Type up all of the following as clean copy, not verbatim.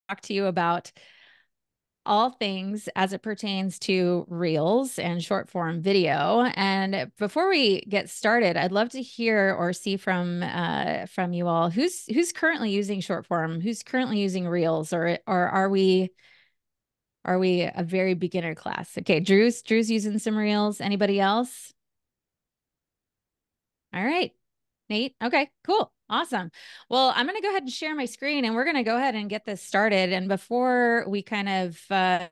talk to you about all things as it pertains to reels and short form video. And before we get started, I'd love to hear or see from you all who's currently using short form, who's currently using reels, or are we a very beginner class? Okay, Drew's using some reels. Anybody else? All right. Nate. Okay, cool. Awesome. Well, I'm going to go ahead and share my screen and we're going to go ahead and get this started. And before we kind of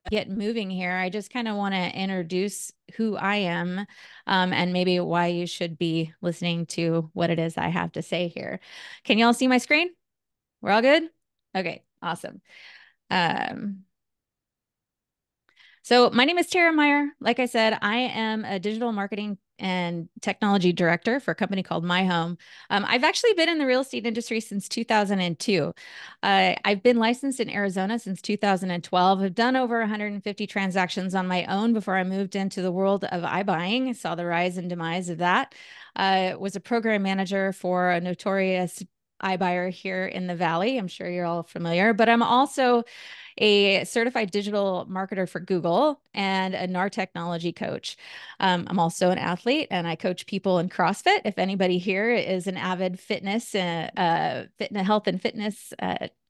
get moving here, I just kind of want to introduce who I am and maybe why you should be listening to what it is I have to say here. Can you all see my screen? We're all good? Okay, awesome. Um, So my name is Tara Meyer. Like I said, I am a digital marketing and technology director for a company called My Home. I've actually been in the real estate industry since 2002. I've been licensed in Arizona since 2012. I've done over 150 transactions on my own before I moved into the world of iBuying. I saw the rise and demise of that. Was a program manager for a notorious iBuyer here in the Valley. I'm sure you're all familiar, but I'm also a certified digital marketer for Google and a NAR technology coach. I'm also an athlete and I coach people in CrossFit. If anybody here is an avid health and fitness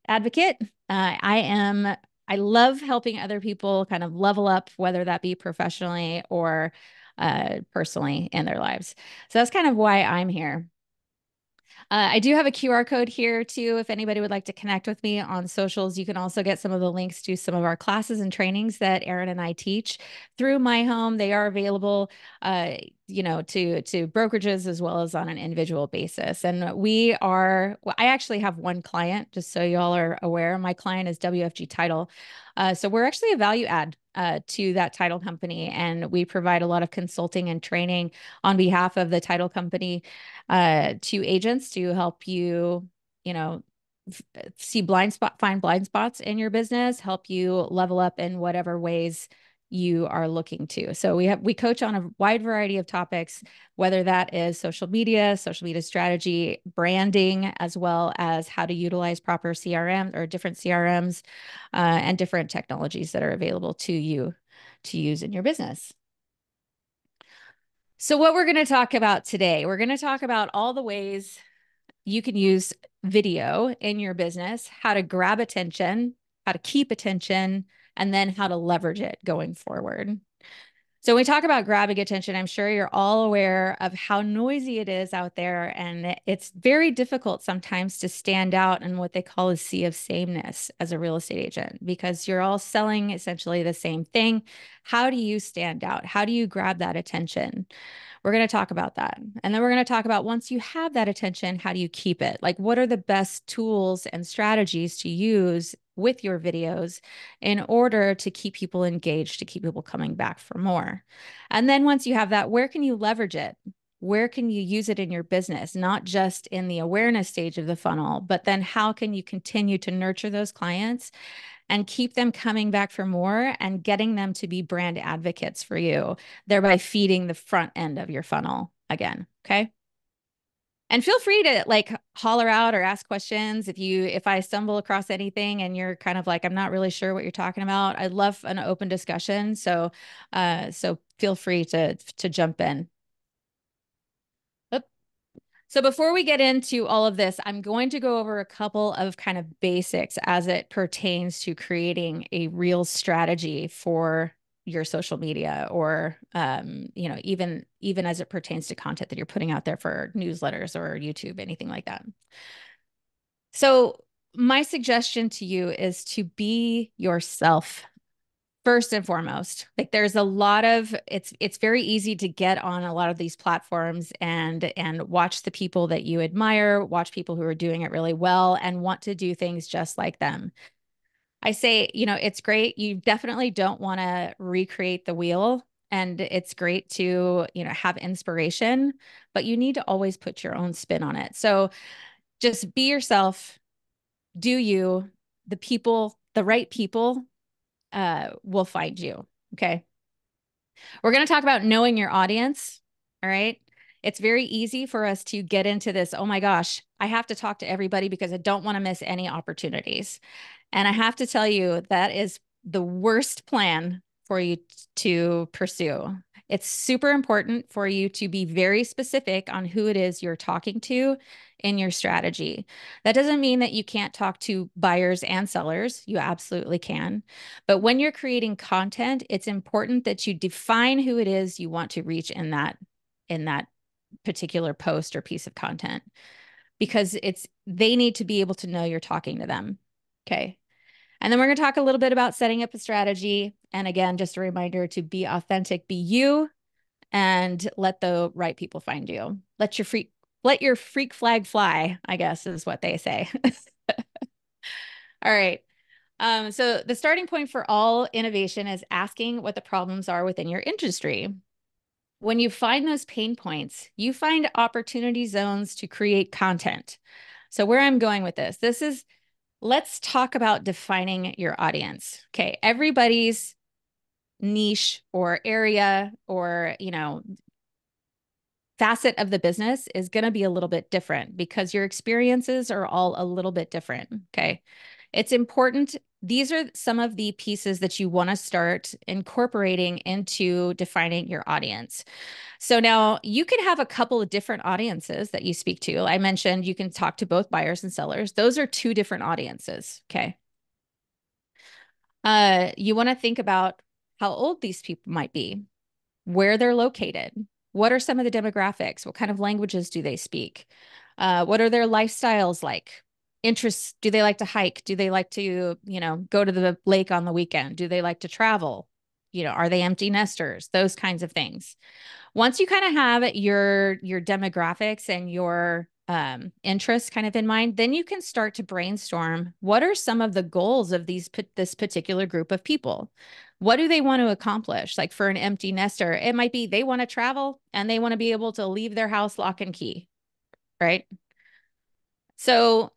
advocate, I love helping other people kind of level up, whether that be professionally or personally in their lives. So that's kind of why I'm here. I do have a QR code here too. If anybody would like to connect with me on socials, you can also get some of the links to some of our classes and trainings that Erin and I teach through My Home. They are available, to brokerages as well as on an individual basis. And I actually have one client, just so y'all are aware. My client is WFG Title. So we're actually a value add to that title company, and we provide a lot of consulting and training on behalf of the title company to agents to help you, you know, find blind spots in your business, help you level up in whatever ways you are looking to. So we coach on a wide variety of topics, whether that is social media strategy, branding, as well as how to utilize proper CRM or different CRMs and different technologies that are available to you to use in your business. So what we're going to talk about today, we're going to talk about all the ways you can use video in your business, how to grab attention, how to keep attention, and then how to leverage it going forward. So when we talk about grabbing attention, I'm sure you're all aware of how noisy it is out there. And it's very difficult sometimes to stand out in what they call a sea of sameness as a real estate agent, because you're all selling essentially the same thing. How do you stand out? How do you grab that attention? We're going to talk about that. And then we're going to talk about, once you have that attention, how do you keep it? Like, what are the best tools and strategies to use with your videos in order to keep people engaged, to keep people coming back for more? And then once you have that, where can you leverage it? Where can you use it in your business? Not just in the awareness stage of the funnel, but then how can you continue to nurture those clients and keep them coming back for more and getting them to be brand advocates for you, thereby feeding the front end of your funnel again. Okay. And feel free to like holler out or ask questions if I stumble across anything and you're kind of like, I'm not really sure what you're talking about. I'd love an open discussion. So feel free to jump in. So before we get into all of this, I'm going to go over a couple of kind of basics as it pertains to creating a real strategy for your social media, or even as it pertains to content that you're putting out there for newsletters or YouTube, anything like that. So my suggestion to you is to be yourself first and foremost. Like, there's a lot of it's very easy to get on a lot of these platforms and watch the people that you admire, watch people who are doing it really well and want to do things just like them. I say, it's great. You definitely don't want to recreate the wheel, and it's great to, have inspiration, but you need to always put your own spin on it. So just be yourself, do you, the right people will find you. Okay. We're going to talk about knowing your audience. All right. It's very easy for us to get into this, oh my gosh, I have to talk to everybody because I don't want to miss any opportunities. And I have to tell you, that is the worst plan for you to pursue. It's super important for you to be very specific on who it is you're talking to in your strategy. That doesn't mean that you can't talk to buyers and sellers. You absolutely can. But when you're creating content, it's important that you define who it is you want to reach in that particular post or piece of content, because they need to be able to know you're talking to them. Okay. And then we're going to talk a little bit about setting up a strategy. And again, just a reminder to be authentic, be you, and let the right people find you. Let your freak flag fly, I guess is what they say. All right. So the starting point for all innovation is asking what the problems are within your industry. When you find those pain points, you find opportunity zones to create content. So where I'm going with this is, let's talk about defining your audience. Okay, everybody's niche or area or, facet of the business is going to be a little bit different because your experiences are all a little bit different. Okay. It's important. These are some of the pieces that you want to start incorporating into defining your audience. So now you can have a couple of different audiences that you speak to. I mentioned you can talk to both buyers and sellers. Those are two different audiences. Okay. You want to think about how old these people might be, where they're located. What are some of the demographics? What kind of languages do they speak? What are their lifestyles like? Interests? Do they like to hike? Do they like to, go to the lake on the weekend? Do they like to travel? Are they empty nesters? Those kinds of things. Once you kind of have your demographics and your interests kind of in mind, then you can start to brainstorm what are some of the goals of this particular group of people. What do they want to accomplish? Like for an empty nester, it might be they want to travel and they want to be able to leave their house lock and key, right? So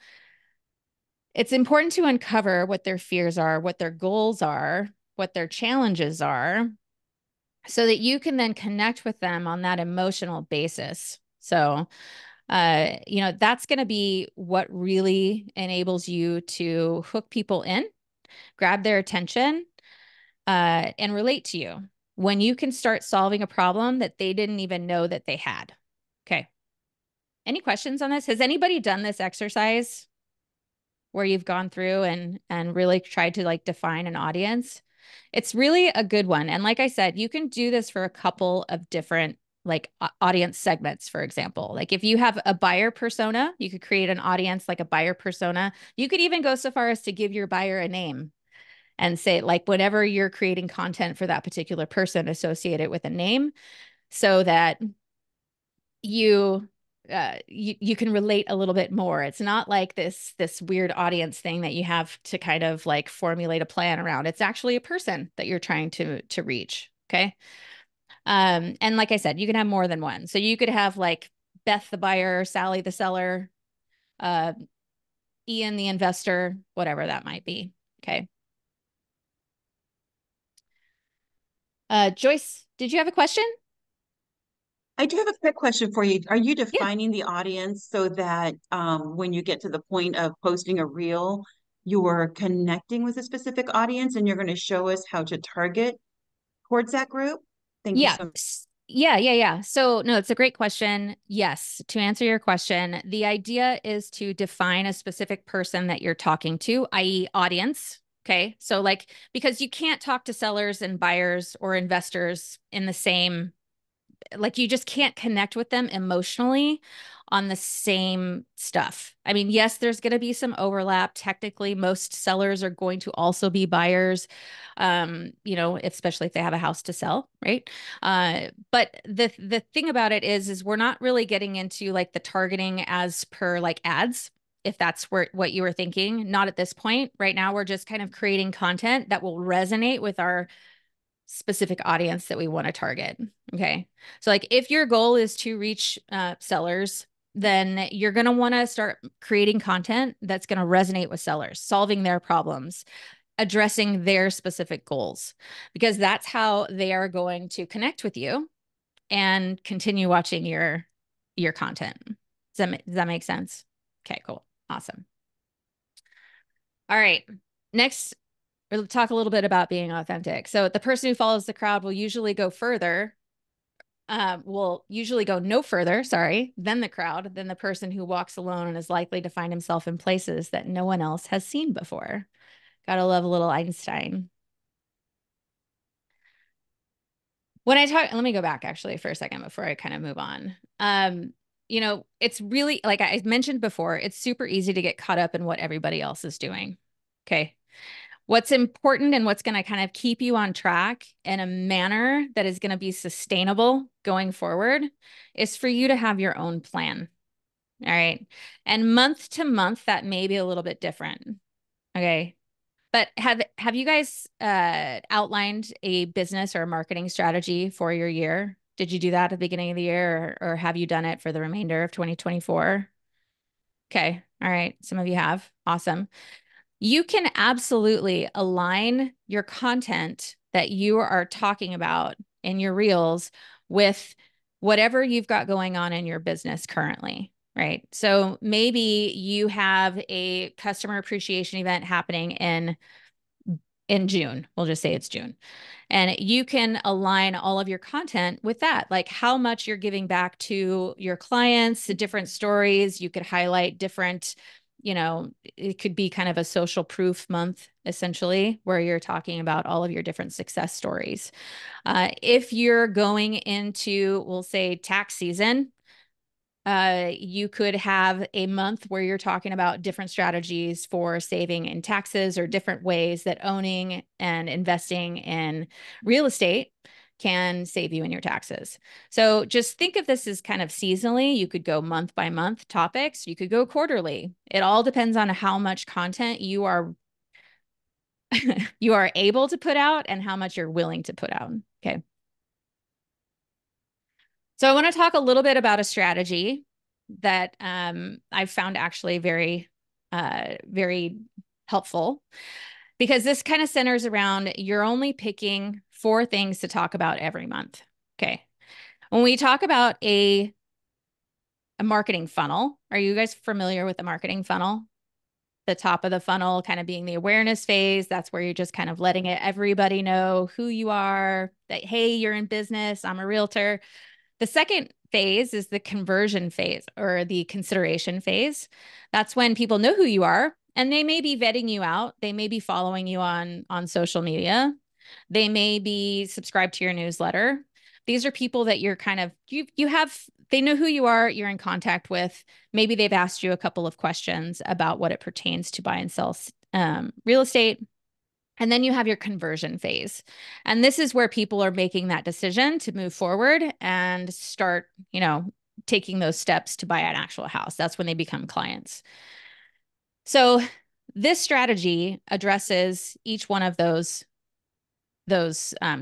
it's important to uncover what their fears are, what their goals are, what their challenges are, so that you can then connect with them on that emotional basis. So, that's going to be what really enables you to hook people in, grab their attention, and relate to you when you can start solving a problem that they didn't even know that they had. Okay. Any questions on this? Has anybody done this exercise where you've gone through and really tried to like define an audience? It's really a good one. And like I said, you can do this for a couple of different like audience segments, for example. Like if you have a buyer persona, you could create an audience like a buyer persona. You could even go so far as to give your buyer a name and say, like, whenever you're creating content for that particular person, associate it with a name so that you you can relate a little bit more. It's not like this weird audience thing that you have to kind of like formulate a plan around. It's actually a person that you're trying to reach. Okay. And like I said, you can have more than one. So you could have like Beth the buyer, Sally the seller, uh, Ian the investor, whatever that might be. Okay. Joyce, did you have a question? I do have a quick question for you. Are you Yeah. defining the audience so that when you get to the point of posting a reel, you are connecting with a specific audience and you're going to show us how to target towards that group? Thank you Yeah. so much. Yeah. So, no, it's a great question. Yes. To answer your question, the idea is to define a specific person that you're talking to, i.e., audience. Okay. So, like, because you can't talk to sellers and buyers or investors in the same, like, you just can't connect with them emotionally on the same stuff. I mean, yes, there's going to be some overlap. Technically, most sellers are going to also be buyers, especially if they have a house to sell, right? But the thing about it is we're not really getting into like the targeting as per like ads, if that's what you were thinking. Not at this point. Right now, we're just kind of creating content that will resonate with our specific audience that we want to target. Okay. So like if your goal is to reach sellers, then you're going to want to start creating content that's going to resonate with sellers, solving their problems, addressing their specific goals, because that's how they are going to connect with you and continue watching your content. Does that make sense? Okay, cool. Awesome. All right. Next, we'll talk a little bit about being authentic. So the person who follows the crowd will usually go further, will usually go no further, sorry, than the crowd, than the person who walks alone and is likely to find himself in places that no one else has seen before. Gotta love a little Einstein. When I talk, let me go back actually for a second before I kind of move on. It's really, like I mentioned before, it's super easy to get caught up in what everybody else is doing. Okay. What's important and what's going to kind of keep you on track in a manner that is going to be sustainable going forward is for you to have your own plan. All right. And month to month, that may be a little bit different. Okay. But have you guys outlined a business or a marketing strategy for your year? Did you do that at the beginning of the year, or have you done it for the remainder of 2024? Okay. All right. Some of you have. Awesome. You can absolutely align your content that you are talking about in your reels with whatever you've got going on in your business currently, right? So maybe you have a customer appreciation event happening in June. We'll just say it's June. And you can align all of your content with that, like how much you're giving back to your clients, different stories. You could highlight different, it could be kind of a social proof month, essentially, where you're talking about all of your different success stories. If you're going into, we'll say, tax season, you could have a month where you're talking about different strategies for saving in taxes or different ways that owning and investing in real estate can save you in your taxes. So just think of this as kind of seasonally. You could go month by month topics. You could go quarterly. It all depends on how much content you are you are able to put out and how much you're willing to put out. Okay. So I want to talk a little bit about a strategy that I've found actually very helpful, because this kind of centers around you're only picking 4 things to talk about every month. Okay. When we talk about a marketing funnel, are you guys familiar with the marketing funnel? The top of the funnel kind of being the awareness phase. That's where you're just kind of letting everybody know who you are, that, hey, you're in business, I'm a realtor. The second phase is the conversion phase or the consideration phase. That's when people know who you are and they may be vetting you out. They may be following you on social media. They may be subscribed to your newsletter. These are people that you're kind of, they know who you are, you're in contact with. Maybe they've asked you a couple of questions about what it pertains to buy and sell real estate. And then you have your conversion phase. And this is where people are making that decision to move forward and start, taking those steps to buy an actual house. That's when they become clients. So this strategy addresses each one of those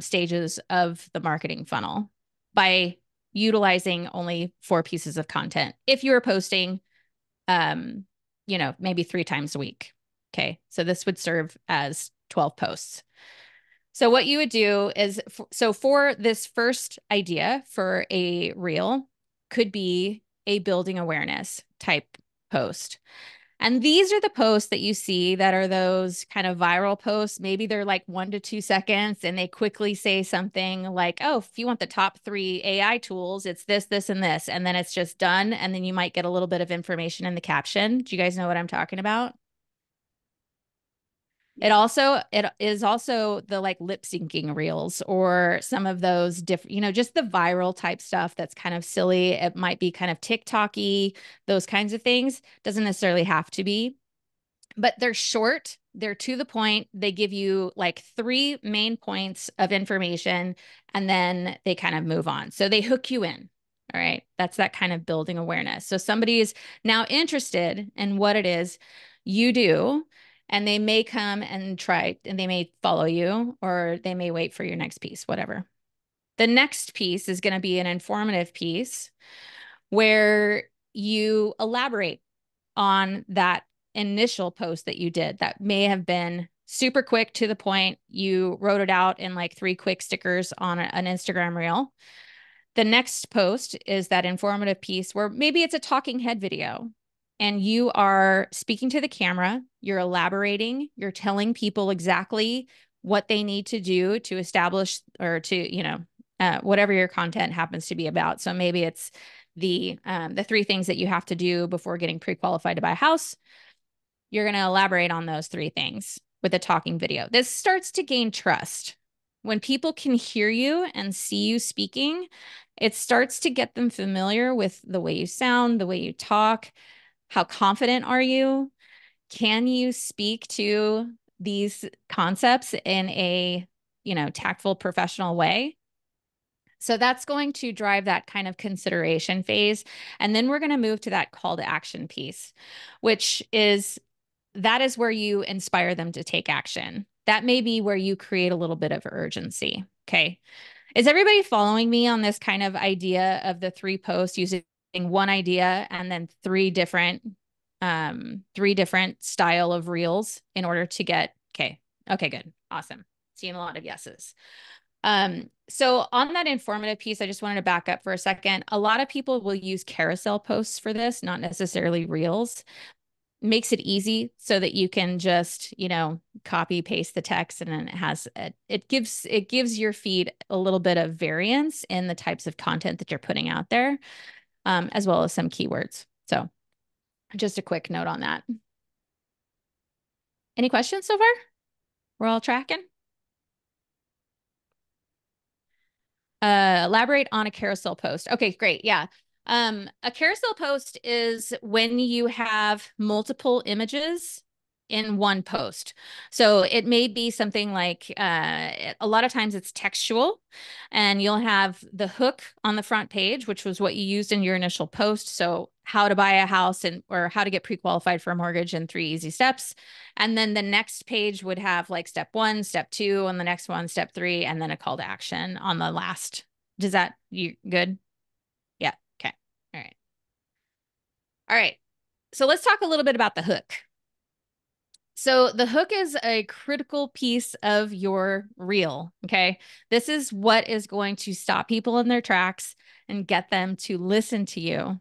stages of the marketing funnel by utilizing only 4 pieces of content. If you were posting, maybe 3 times a week. Okay. So this would serve as 12 posts. So what you would do is, for this first idea for a reel could be a building awareness type post. And these are the posts that you see that are those kind of viral posts. Maybe they're like 1 to 2 seconds and they quickly say something like, oh, if you want the top 3 AI tools, it's this, this, and this. And then it's just done. And then you might get a little bit of information in the caption. Do you guys know what I'm talking about? It is also the like lip syncing reels or some of those different, just the viral type stuff that's kind of silly. It might be kind of TikTok-y, those kinds of things. Doesn't necessarily have to be, but they're short. They're to the point. They give you like 3 main points of information and then they kind of move on. So they hook you in. All right. That's that kind of building awareness. So somebody is now interested in what it is you do, and they may come and try, and they may follow you, or they may wait for your next piece, whatever. The next piece is going to be an informative piece where you elaborate on that initial post that you did that may have been super quick to the point. You wrote it out in like 3 quick stickers on an Instagram reel. The next post is that informative piece where maybe it's a talking head video. and you are speaking to the camera, you're elaborating, you're telling people exactly what they need to do to establish or to, whatever your content happens to be about. So maybe it's the three things that you have to do before getting pre-qualified to buy a house. You're going to elaborate on those three things with a talking video. This starts to gain trust. When people can hear you and see you speaking, it starts to get them familiar with the way you sound, the way you talk. How confident are you? Can you speak to these concepts in a, tactful, professional way? So that's going to drive that kind of consideration phase. And then we're going to move to that call to action piece, which is that is where you inspire them to take action. That may be where you create a little bit of urgency. Okay. Is everybody following me on this kind of idea of the three posts using one idea and then three different style of reels in order to get, okay. Okay, good. Awesome. Seeing a lot of yeses. So on that informative piece, I just wanted to back up for a second. A lot of people will use carousel posts for this, not necessarily reels. Makes it easy so that you can just, copy paste the text, and then it gives your feed a little bit of variance in the types of content that you're putting out there, as well as some keywords. So just a quick note on that. Any questions so far? We're all tracking? Elaborate on a carousel post. Okay, great. Yeah. A carousel post is when you have multiple images in one post. So it may be something like a lot of times it's textual, and you'll have the hook on the front page, which was what you used in your initial post. So how to buy a house or how to get pre-qualified for a mortgage in 3 easy steps. And then the next page would have like step 1, step 2, and the next one, step 3, and then a call to action on the last. Does that, you good? Yeah. Okay. All right. All right. So let's talk a little bit about the hook. So the hook is a critical piece of your reel. Okay. This is what is going to stop people in their tracks and get them to listen to you,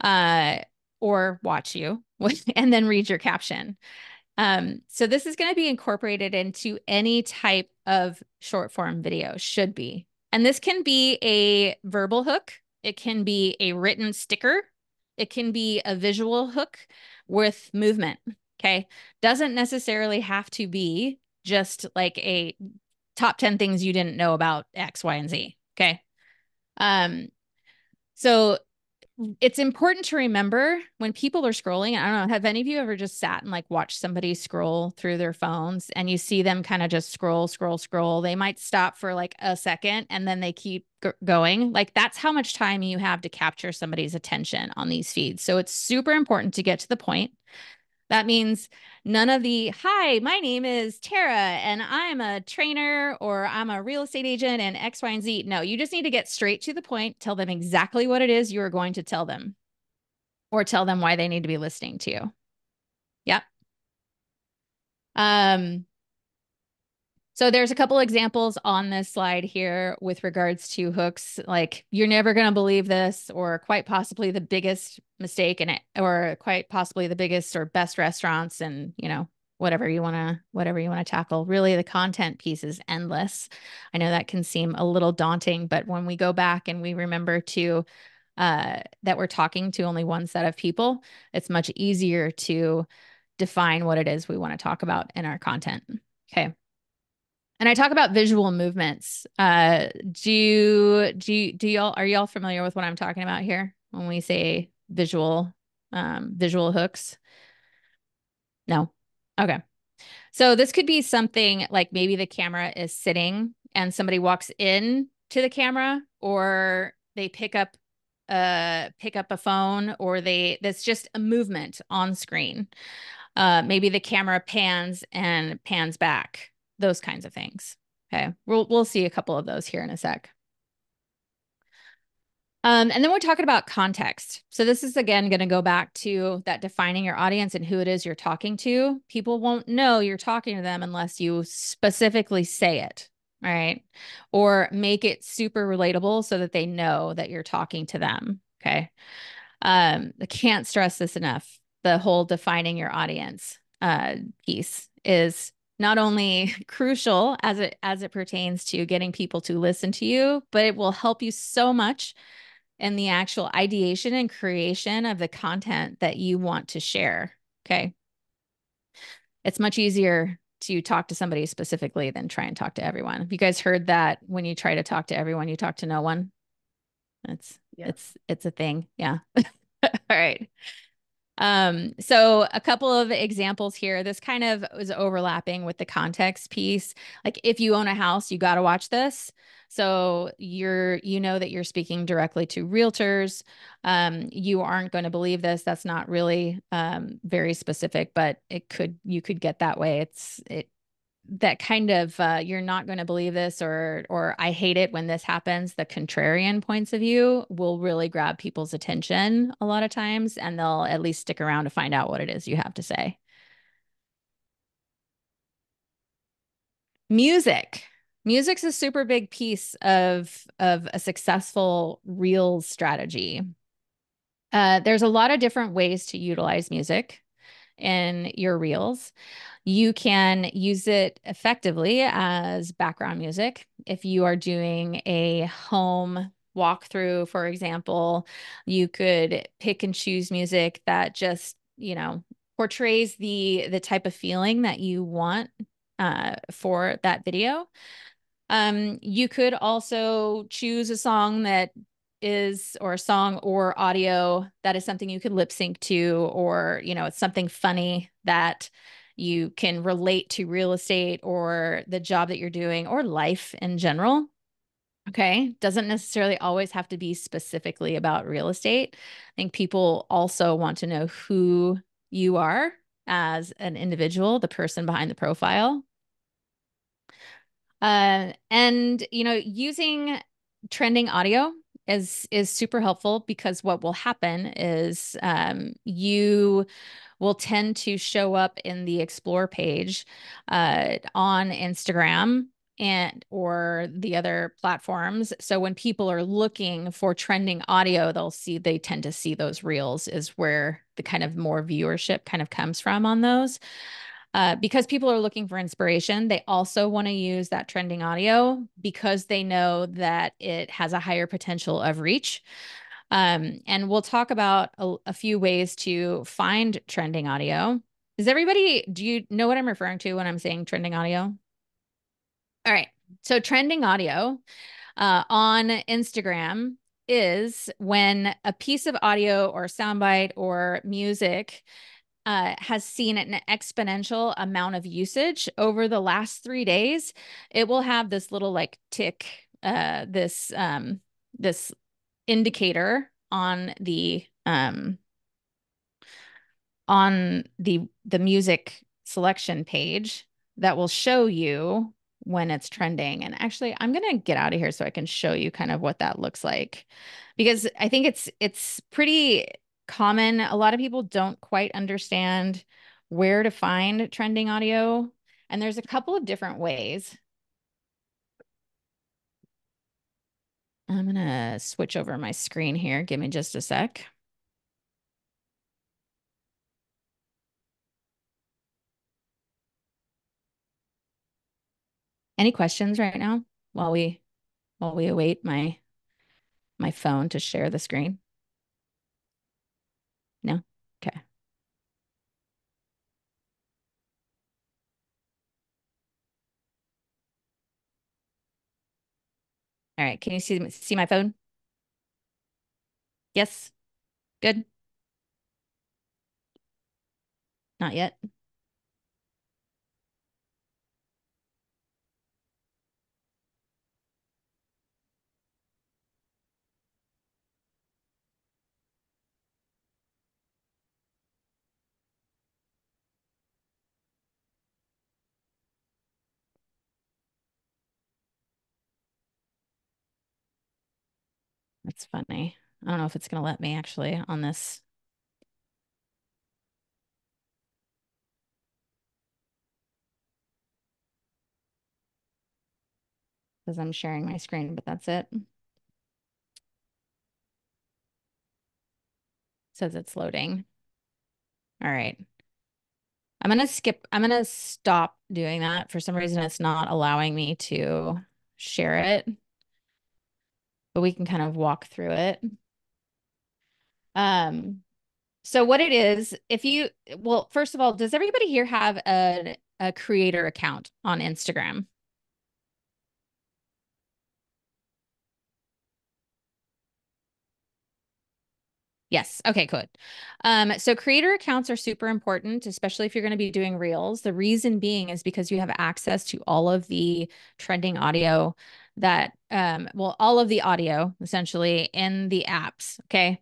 uh, or watch you and then read your caption. So this is going to be incorporated into any type of short form video, should be. And this can be a verbal hook. It can be a written sticker. It can be a visual hook with movement. Okay. Doesn't necessarily have to be just like a top 10 things you didn't know about X, Y, and Z. Okay. Um, so it's important to remember when people are scrolling. I don't know, have any of you ever just sat and like watched somebody scroll through their phones and you see them kind of just scroll, scroll, scroll? They might stop for like a second and then they keep going. Like that's how much time you have to capture somebody's attention on these feeds. So it's super important to get to the point. That means none of the, hi, my name is Tara and I'm a trainer or I'm a real estate agent and X, Y, and Z. No, you just need to get straight to the point, tell them exactly what it is you are going to tell them, or tell them why they need to be listening to you. Yep. Um, So there's a couple examples on this slide here with regards to hooks, like you're never going to believe this, or quite possibly the biggest mistake in it, or quite possibly the biggest or best restaurants, and whatever you want to tackle. Really, the content piece is endless. I know that can seem a little daunting, but when we go back and we remember to that we're talking to only one set of people, it's much easier to define what it is we want to talk about in our content. Okay. And I talk about visual movements. Do y'all, are y'all familiar with what I'm talking about here when we say visual hooks? No. Okay. So this could be something like maybe the camera is sitting and somebody walks in to the camera, or they pick up a phone, or that's just a movement on screen. Maybe the camera pans and pans back, those kinds of things. Okay. We'll see a couple of those here in a sec. And then we're talking about context. So this is again going to go back to that defining your audience and who it is you're talking to. People won't know you're talking to them unless you specifically say it, right? Or make it super relatable so that they know that you're talking to them. Okay. I can't stress this enough. the whole defining your audience piece is not only crucial as it pertains to getting people to listen to you, but it will help you so much in the actual ideation and creation of the content that you want to share. Okay. It's much easier to talk to somebody specifically than try and talk to everyone. Have you guys heard that when you try to talk to everyone, you talk to no one? It's Yeah. it's a thing. Yeah. All right. So a couple of examples here. This kind of is overlapping with the context piece. Like if you own a house, you got to watch this. So you know that you're speaking directly to realtors. You aren't going to believe this. That's not really very specific, but you could get that way. It that kind of you're not going to believe this, or I hate it when this happens, the contrarian points of view will really grab people's attention a lot of times, and they'll at least stick around to find out what it is you have to say. Music. Music's a super big piece of a successful Reels strategy. There's a lot of different ways to utilize music in your Reels. You can use it effectively as background music. If you are doing a home walkthrough, for example, you could pick and choose music that just, portrays the type of feeling that you want for that video. You could also choose a song that is, or a song or audio that is something you could lip sync to, or, it's something funny that you can relate to real estate or the job that you're doing or life in general. Okay. Doesn't necessarily always have to be specifically about real estate. I think people also want to know who you are as an individual, the person behind the profile. And using trending audio is super helpful, because what will happen is you will tend to show up in the explore page on Instagram and or the other platforms. So when people are looking for trending audio, they tend to see those reels is where the kind of more viewership kind of comes from on those. Because people are looking for inspiration, they also want to use that trending audio because they know that it has a higher potential of reach. And we'll talk about a few ways to find trending audio. Do you know what I'm referring to when I'm saying trending audio? All right. So trending audio on Instagram is when a piece of audio or soundbite or music has seen an exponential amount of usage over the last 3 days. It will have this little like tick, this indicator on the music selection page that will show you when it's trending. And actually, I'm gonna get out of here so I can show you kind of what that looks like, because I think it's pretty common. A lot of people don't quite understand where to find trending audio, and there's a couple of different ways. I'm gonna switch over my screen here. Give me just a sec. Any questions right now while we await my phone to share the screen? No? Okay. All right. Can you see my phone? Yes. Good. Not yet. That's funny. I don't know if it's going to let me actually on this, because I'm sharing my screen, but that's it. It says it's loading. All right. I'm going to stop doing that. For some reason, it's not allowing me to share it, but we can kind of walk through it. Um, so what it is, well, first of all, does everybody here have a creator account on Instagram? Yes. Okay, good. So creator accounts are super important, especially if you're going to be doing reels. The reason being is because you have access to all of the trending audio well, all of the audio essentially in the apps. Okay.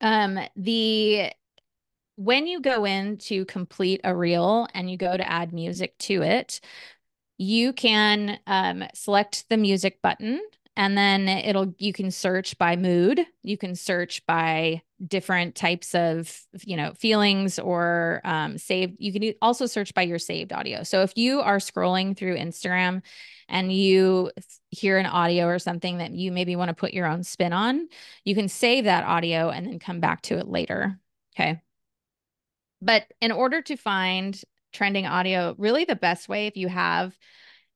The When you go in to complete a reel and you go to add music to it, you can select the music button, and then you can search by mood. You can search by different types of, feelings or saved. You can also search by your saved audio. So if you are scrolling through Instagram and you hear an audio or something that you maybe want to put your own spin on, you can save that audio and then come back to it later. Okay. But in order to find trending audio, really the best way, if you have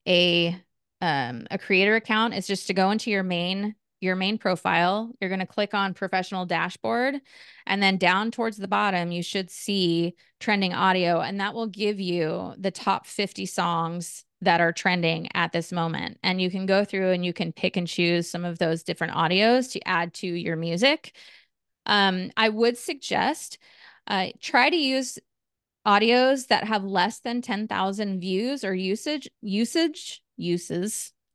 a a creator account, is just to go into your main profile. You're going to click on professional dashboard, and then down towards the bottom you should see trending audio, and that will give you the top 50 songs that are trending at this moment. And you can go through and you can pick and choose some of those different audios to add to your music. I would suggest try to use audios that have less than 10,000 views or uses,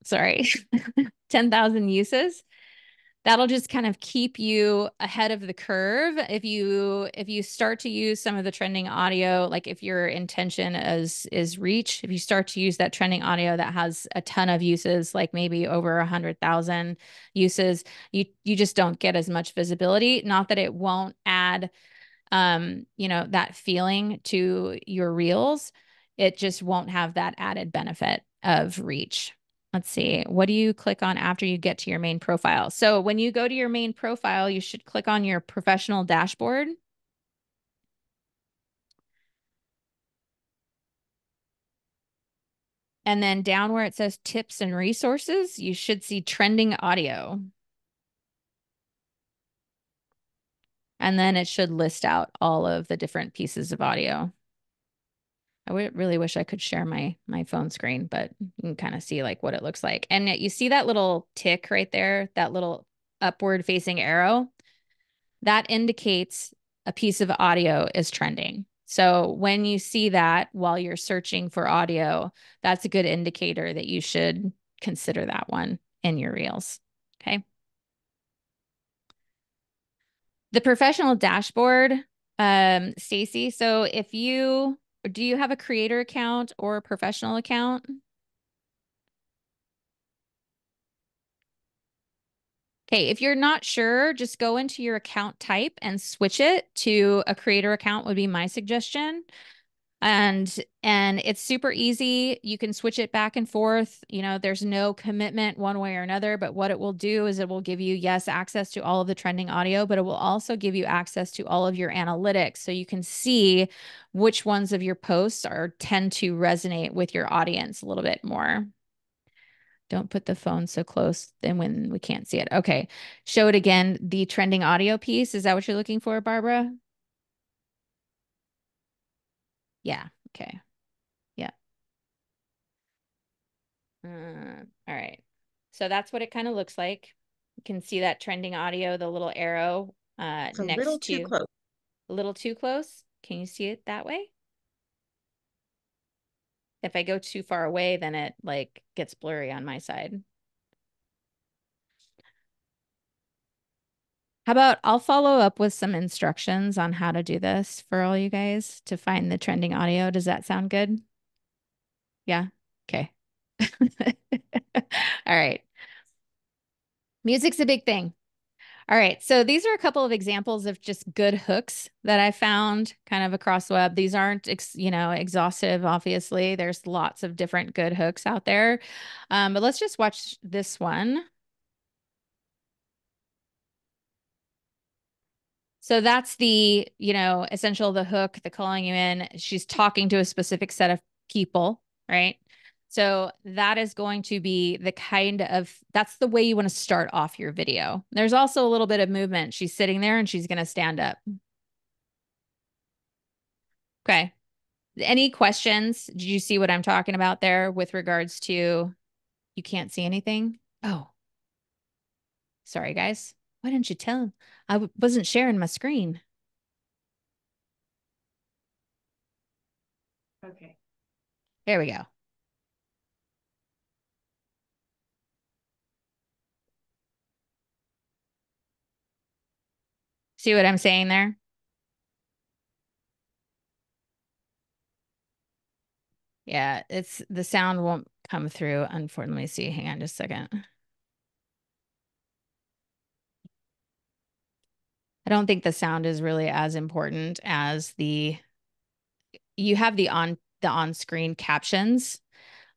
sorry, 10,000 uses. That'll just kind of keep you ahead of the curve. If you start to use some of the trending audio, like if your intention is reach, if you start to use that trending audio that has a ton of uses, like maybe over 100,000 uses, you just don't get as much visibility. Not that it won't add that feeling to your reels. It just won't have that added benefit of reach. Let's see. What do you click on after you get to your main profile? So when you go to your main profile, you should click on your professional dashboard. And then down where it says tips and resources, you should see trending audio. And then it should list out all of the different pieces of audio. I would really wish I could share my phone screen, but you can kind of see like what it looks like. And you see that little tick right there, that little upward facing arrow, that indicates a piece of audio is trending. So when you see that while you're searching for audio, that's a good indicator that you should consider that one in your reels. Okay. The professional dashboard, Stacy. So do you have a creator account or a professional account? Okay, if you're not sure, just go into your account type and switch it to a creator account would be my suggestion. And it's super easy. You can switch it back and forth. There's no commitment one way or another, but what it will do is it will give you, yes, access to all of the trending audio, but it will also give you access to all of your analytics. So you can see which ones of your posts tend to resonate with your audience a little bit more. Don't put the phone so close then when we can't see it. Okay. Show it again. The trending audio piece. Is that what you're looking for, Barbara? Yeah. Okay. Yeah. All right. So that's what it kind of looks like. You can see that trending audio, the little arrow It's a little next too to close. a little too close. Can you see it that way? If I go too far away, then it like gets blurry on my side. How about I'll follow up with some instructions on how to do this for all you guys to find the trending audio. Does that sound good? Yeah. Okay. All right. Music's a big thing. All right. So these are a couple of examples of just good hooks that I found kind of across the web. These aren't, exhaustive, obviously. There's lots of different good hooks out there. But let's just watch this one. So that's the, essential, the hook, the calling you in. She's talking to a specific set of people, right? So that is going to be that's the way you want to start off your video. There's also a little bit of movement. She's sitting there and she's going to stand up. Okay. Any questions? Did you see what I'm talking about there with regards to you can't see anything? Oh, sorry, guys. Why didn't you tell him? I wasn't sharing my screen. Okay. There we go. See what I'm saying there? Yeah, it's the sound won't come through. Unfortunately, see, hang on just a second. I don't think the sound is really as important as you have the on-screen captions.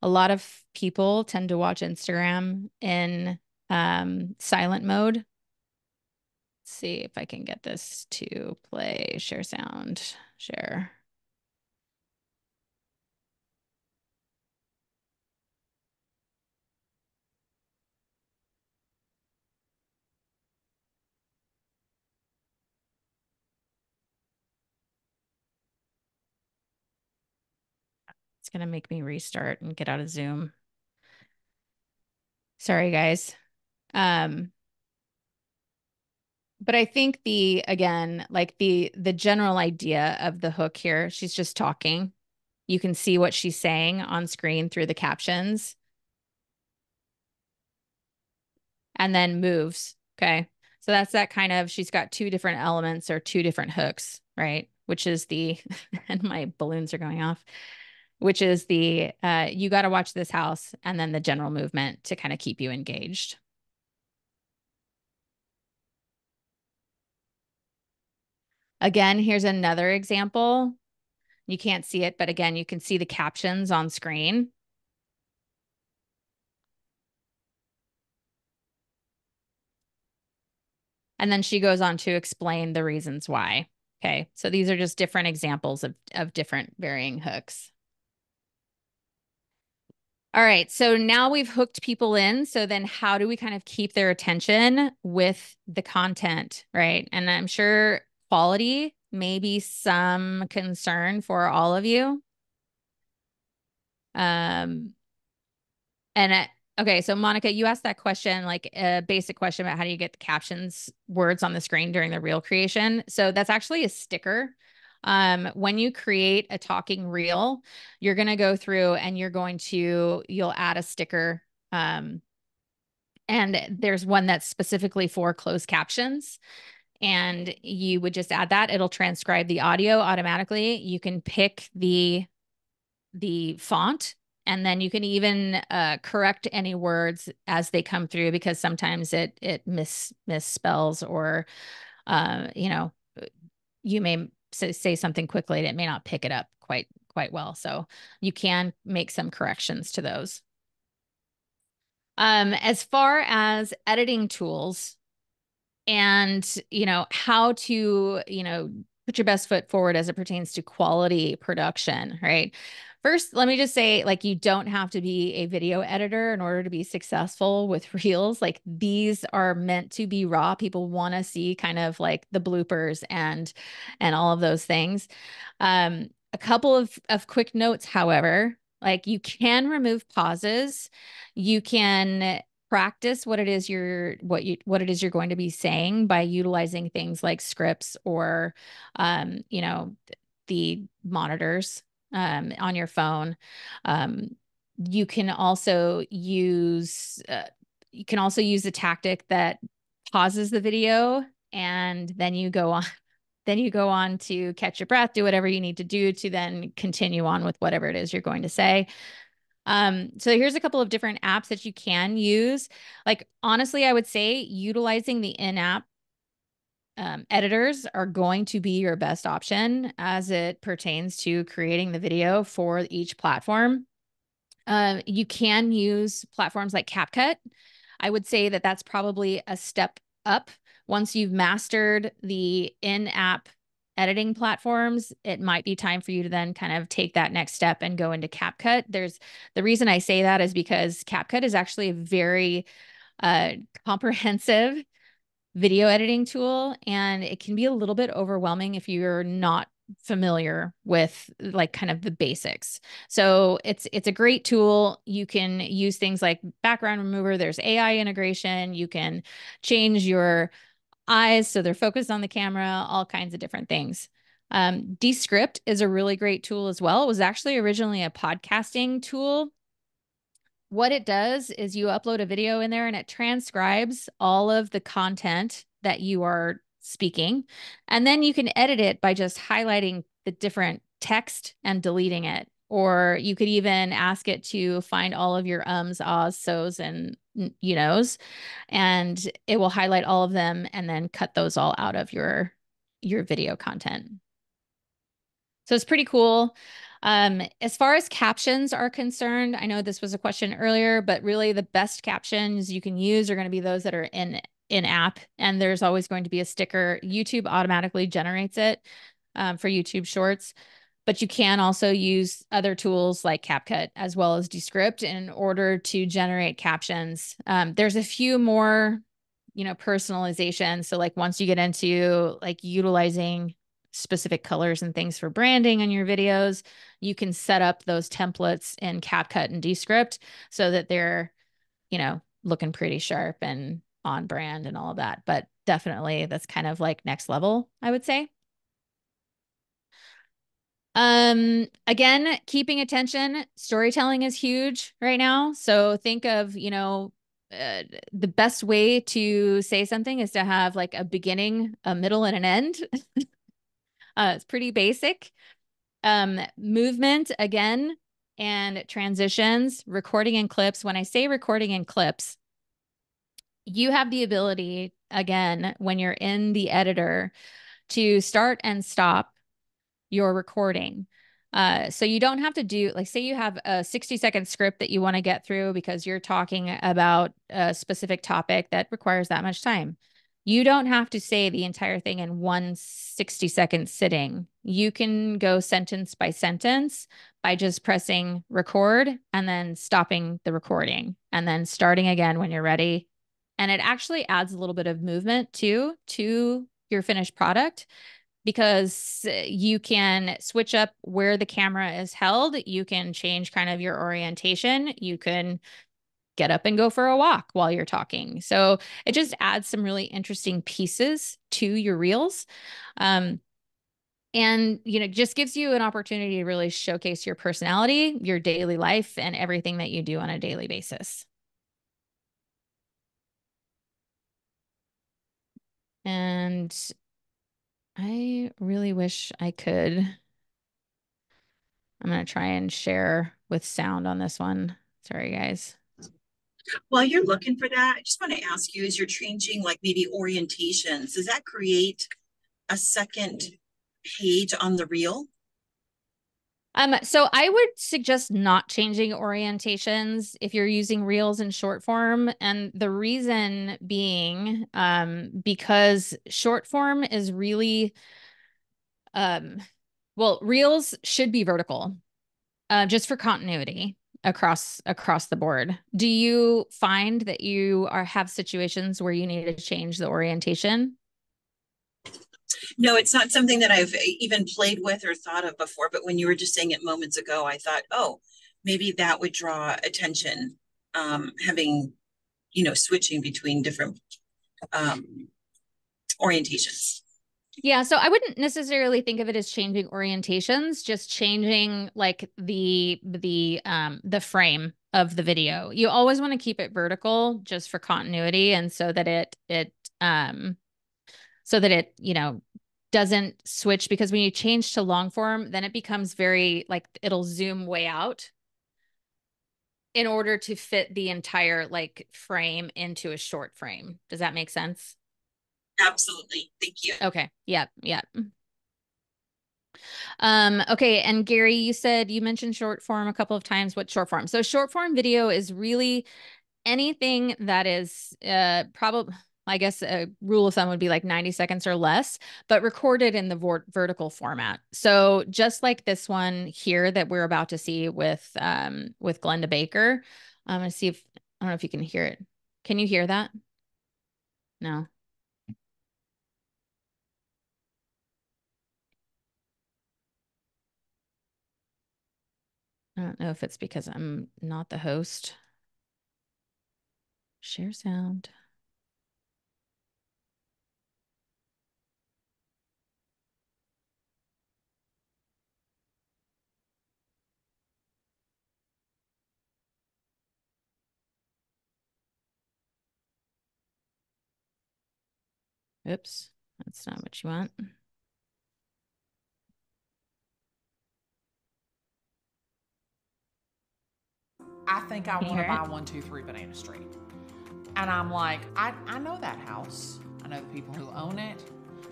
A lot of people tend to watch Instagram in silent mode. Let's see if I can get this to play, share sound, share. It's gonna make me restart and get out of Zoom. Sorry, guys. Um, but I think again, like the general idea of the hook here, she's just talking. You can see what she's saying on screen through the captions and then moves. Okay. So that's that kind of, she's got two different elements or two different hooks, right? Which is and my balloons are going off, which is you got to watch this house and then the general movement to kind of keep you engaged. Again, here's another example. You can't see it, but again, you can see the captions on screen. And then she goes on to explain the reasons why. Okay. So these are just different examples of different varying hooks. All right. So now we've hooked people in. So then how do we kind of keep their attention with the content, right? And I'm sure quality may be some concern for all of you. Um, and okay, so Monica, you asked that question, like a basic question about how do you get the captions words on the screen during the reel creation. So that's actually a sticker. When you create a talking reel, you're going to go through and you'll add a sticker. And there's one that's specifically for closed captions. And you would just add that. It'll transcribe the audio automatically. You can pick the font, and then you can even correct any words as they come through, because sometimes it misspells, or you may say something quickly and it may not pick it up quite well. So you can make some corrections to those. As far as editing tools and how to put your best foot forward as it pertains to quality production, right? First, let me just say, like, you don't have to be a video editor in order to be successful with reels. Like, these are meant to be raw. People want to see kind of like the bloopers and all of those things. A couple of quick notes, however, like, you can remove pauses. You can practice what it is you're going to be saying by utilizing things like scripts or the monitors on your phone. You can also use a tactic that pauses the video, and then you go on to catch your breath, do whatever you need to do to then continue on with whatever it is you're going to say. So here's a couple of different apps that you can use. Like, honestly, I would say utilizing the in-app editors are going to be your best option as it pertains to creating the video for each platform. You can use platforms like CapCut. I would say that that's probably a step up Once you've mastered the in-app editing platforms, it might be time for you to then kind of take that next step and go into CapCut. The reason I say that is because CapCut is actually a very comprehensive video editing tool, and it can be a little bit overwhelming if you're not familiar with like kind of the basics. So it's a great tool. You can use things like background remover. There's AI integration. You can change your eyes so they're focused on the camera, all kinds of different things. Descript is a really great tool as well. It was actually originally a podcasting tool. What it does is you upload a video in there and it transcribes all of the content that you are speaking. And then you can edit it by just highlighting the different text and deleting it. Or you could even ask it to find all of your ums, ahs, so's, and you knows, and it will highlight all of them and then cut those all out of your video content. So it's pretty cool. As far as captions are concerned, I know this was a question earlier, but really the best captions you can use are going to be those that are in app, and there's always going to be a sticker. YouTube automatically generates it for YouTube Shorts, but you can also use other tools like CapCut as well as Descript in order to generate captions. There's a few more, personalization. So like once you get into like utilizing specific colors and things for branding in your videos, you can set up those templates in CapCut and Descript so that they're, looking pretty sharp and on brand and all of that. But definitely that's kind of like next level, I would say. Again, keeping attention, storytelling is huge right now. So think of, the best way to say something is to have like a beginning, a middle, and an end. It's pretty basic. Movement again, and transitions, recording and clips. When I say recording and clips, you have the ability, again, when you're in the editor, to start and stop your recording. So you don't have to do, like, say you have a 60-second script that you want to get through because you're talking about a specific topic that requires that much time. You don't have to say the entire thing in one 60-second sitting. You can go sentence by sentence by just pressing record and then stopping the recording and then starting again when you're ready. And it actually adds a little bit of movement too to your finished product, because you can switch up where the camera is held. You can change kind of your orientation. You can get up and go for a walk while you're talking. So it just adds some really interesting pieces to your reels. And, just gives you an opportunity to really showcase your personality, your daily life, and everything that you do on a daily basis. And I really wish I could. I'm going to try and share with sound on this one. Sorry, guys. While you're looking for that, I just want to ask you, as you're changing like maybe orientations, does that create a second page on the reel? So I would suggest not changing orientations if you're using reels in short form. And the reason being, because short form is really, well, reels should be vertical, just for continuity across the board. Do you find that you have situations where you need to change the orientation? No, it's not something that I've even played with or thought of before, but when you were just saying it moments ago, I thought, oh, maybe that would draw attention, having, switching between different orientations. Yeah, so I wouldn't necessarily think of it as changing orientations, just changing like the frame of the video. You always want to keep it vertical just for continuity, and so that it doesn't switch, because when you change to long form, then it becomes very like it'll zoom way out in order to fit the entire like frame into a short frame. Does that make sense? Absolutely. Thank you. Okay. Yep. Yep. Okay. And Gary, you mentioned short form a couple of times. What short form? So short form video is really anything that is probably I guess a rule of thumb would be like 90 seconds or less, but recorded in the vertical format. So just like this one here that we're about to see with Glenda Baker, I'm gonna see if I don't know if you can hear it. Can you hear that? No. I don't know if it's because I'm not the host. Share sound. Oops, that's not what you want. I think I Can you want to hear buy it? 123 Banana Street. And I'm like, I know that house. I know the people who own it.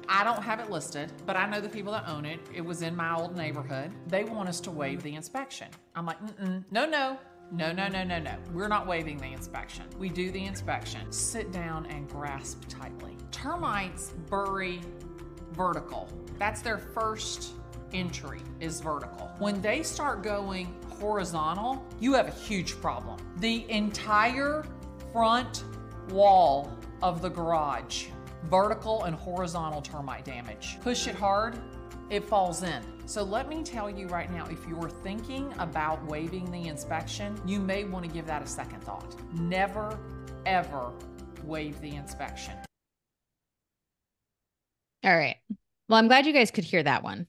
I don't have it listed, but I know the people that own it. It was in my old neighborhood. They want us to waive the inspection. I'm like, no, no. No, no, no, no, no. We're not waiving the inspection. We do the inspection. Sit down and grasp tightly. Termites bury vertical. That's their first entry is vertical. When they start going horizontal, you have a huge problem. The entire front wall of the garage, vertical and horizontal termite damage. Push it hard, it falls in. So let me tell you right now, if you're thinking about waiving the inspection, you may want to give that a second thought. Never, ever waive the inspection. All right. Well, I'm glad you guys could hear that one.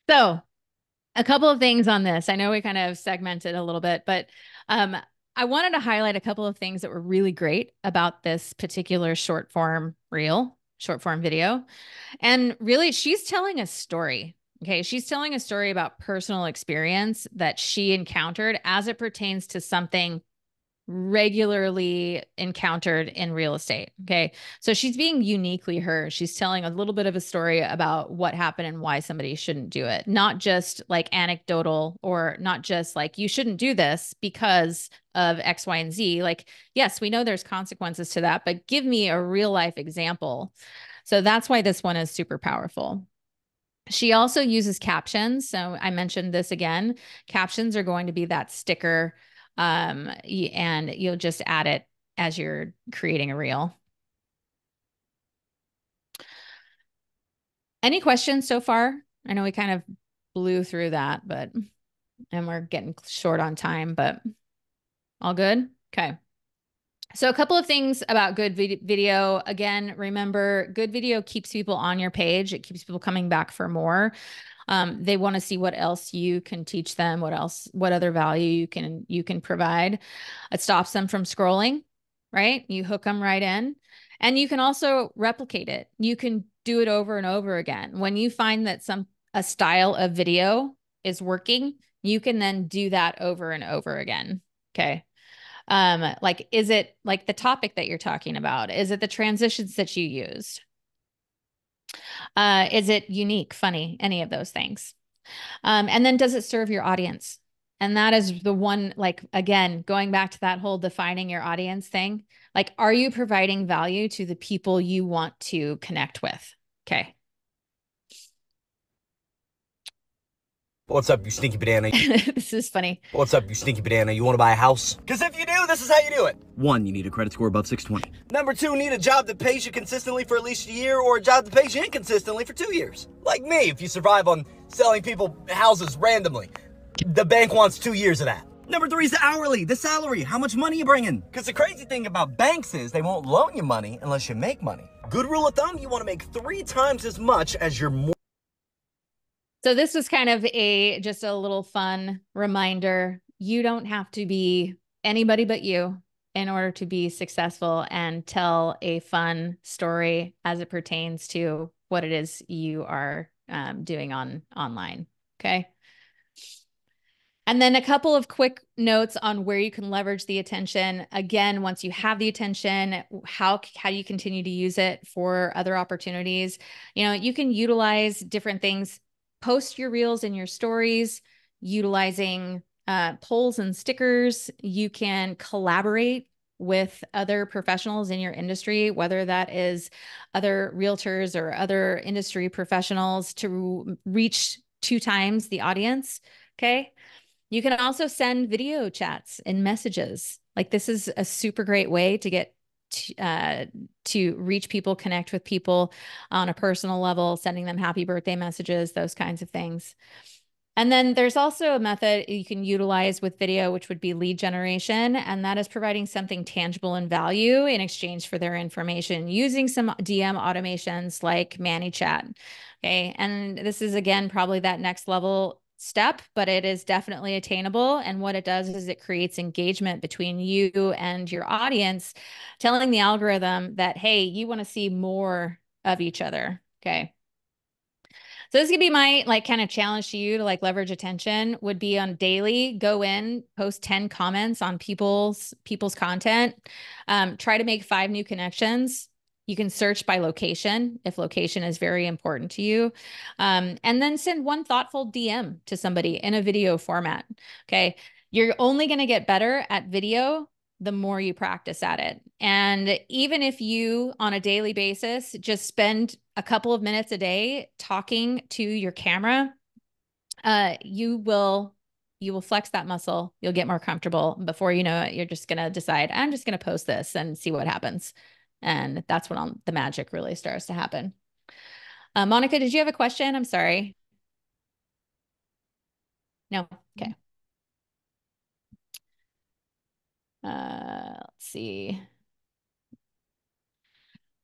So, a couple of things on this. I know we kind of segmented a little bit, but I wanted to highlight a couple of things that were really great about this particular short form video. And really, she's telling a story. Okay. She's telling a story about personal experience that she encountered as it pertains to something regularly encountered in real estate. Okay. So she's being uniquely her. She's telling a little bit of a story about what happened and why somebody shouldn't do it. Not just like anecdotal or not just like you shouldn't do this because of X, Y, and Z. Like, yes, we know there's consequences to that, but give me a real life example. So that's why this one is super powerful. She also uses captions. So I mentioned this again. Captions are going to be that sticker, and you'll just add it as you're creating a reel. Any questions so far? I know we kind of blew through that, and we're getting short on time, but all good? Okay. So a couple of things about good video. Again, remember, good video keeps people on your page. It keeps people coming back for more. They want to see what else you can teach them, what other value you can provide. It stops them from scrolling, right? You hook them right in. And you can also replicate it. You can do it over and over again. When you find that a style of video is working, you can then do that over and over again. Okay. Like, is it like the topic that you're talking about? Is it the transitions that you used? Is it unique, funny, any of those things? And then does it serve your audience? And that is the one, like, again, going back to that whole defining your audience thing, like, are you providing value to the people you want to connect with? Okay. What's up, you stinky banana? This is funny. What's up, you stinky banana? You want to buy a house? Because if you do, this is how you do it. 1, you need a credit score above 620. Number 2, need a job that pays you consistently for at least a year or a job that pays you inconsistently for 2 years. Like me, if you survive on selling people houses randomly. The bank wants 2 years of that. Number 3 is the hourly, the salary, how much money you bringing. Because the crazy thing about banks is they won't loan you money unless you make money. Good rule of thumb, you want to make 3 times as much as your So this was kind of just a little fun reminder. You don't have to be anybody but you in order to be successful and tell a fun story as it pertains to what it is you are doing online. Okay. And then a couple of quick notes on where you can leverage the attention. Again, once you have the attention, how you continue to use it for other opportunities. You know, you can utilize different things. Post your reels and your stories utilizing polls and stickers. You can collaborate with other professionals in your industry, whether that is other realtors or other industry professionals, to reach 2 times the audience. Okay. You can also send video chats and messages. Like, this is a super great way to get to reach people, connect with people on a personal level, sending them happy birthday messages, those kinds of things. And then there's also a method you can utilize with video, which would be lead generation. And that is providing something tangible and value in exchange for their information using some DM automations like ManyChat. Okay. And this is, again, probably that next level step, but it is definitely attainable. And what it does is it creates engagement between you and your audience, telling the algorithm that, hey, you want to see more of each other. Okay. So this could be my like kind of challenge to you to like leverage attention would be on daily, go in, post 10 comments on people's content. Try to make 5 new connections. You can search by location if location is very important to you. And then send one thoughtful DM to somebody in a video format. Okay. You're only going to get better at video the more you practice at it. And even if you on a daily basis just spend a couple of minutes a day talking to your camera, you will flex that muscle. You'll get more comfortable. Before you know it, you're just going to decide, I'm just going to post this and see what happens. And that's when the magic really starts to happen. Monica, did you have a question? I'm sorry. No. Okay. Let's see.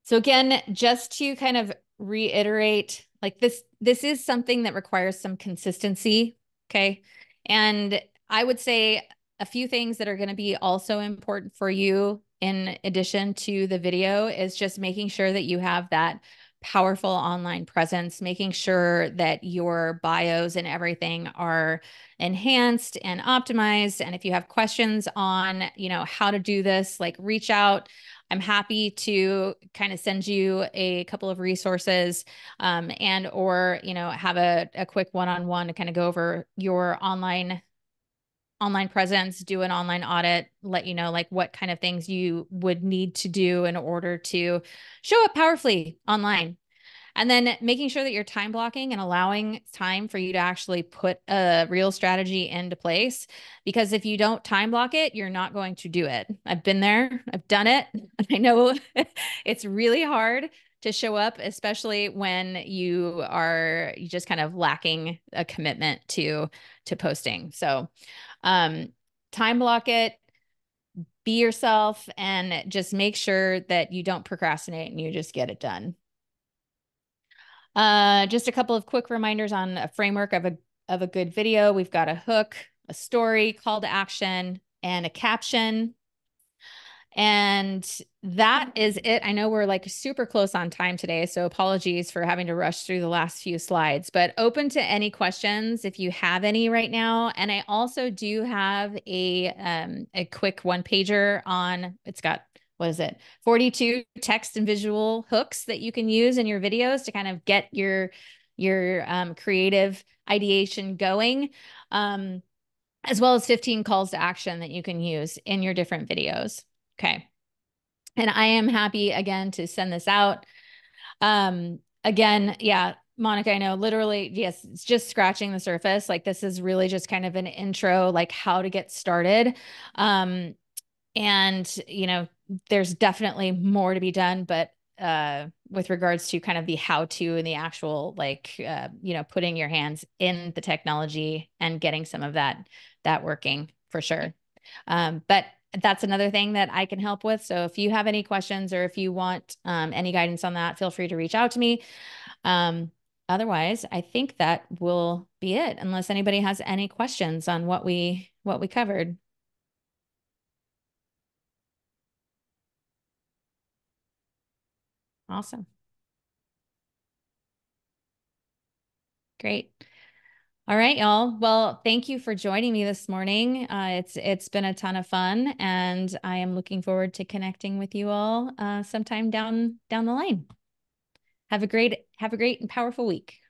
So again, just to kind of reiterate, like this is something that requires some consistency. Okay. And I would say a few things that are going to be also important for you in addition to the video is just making sure that you have that powerful online presence, making sure that your bios and everything are enhanced and optimized. And if you have questions on, how to do this, like reach out. I'm happy to kind of send you a couple of resources and or, have a quick one-on-one to kind of go over your online presence, do an online audit, let you know like what kind of things you would need to do in order to show up powerfully online. And then making sure that you're time blocking and allowing time for you to actually put a real strategy into place. Because if you don't time block it, you're not going to do it. I've been there. I've done it. I know it's really hard to show up, especially when you just kind of lacking a commitment to posting. So time block it, be yourself, and just make sure that you don't procrastinate and you just get it done. Just a couple of quick reminders on a framework of a good video. We've got a hook, a story, call to action, and a caption. And that is it. I know we're like super close on time today, so apologies for having to rush through the last few slides, but open to any questions if you have any right now. And I also do have a quick one pager on, it's got, what is it? 42 text and visual hooks that you can use in your videos to kind of get your creative ideation going, as well as 15 calls to action that you can use in your different videos. Okay. And I am happy again to send this out. Again, yeah, Monica, I know literally, yes, it's just scratching the surface. Like this is really just kind of an intro, like how to get started. And there's definitely more to be done, but with regards to kind of the how-to and the actual, like, putting your hands in the technology and getting some of that working for sure. But that's another thing that I can help with. So if you have any questions or if you want any guidance on that, feel free to reach out to me. Otherwise, I think that will be it, unless anybody has any questions on what we covered. Awesome. Great. All right, y'all. Well, thank you for joining me this morning. It's been a ton of fun, and I am looking forward to connecting with you all sometime down the line. Have a great and powerful week.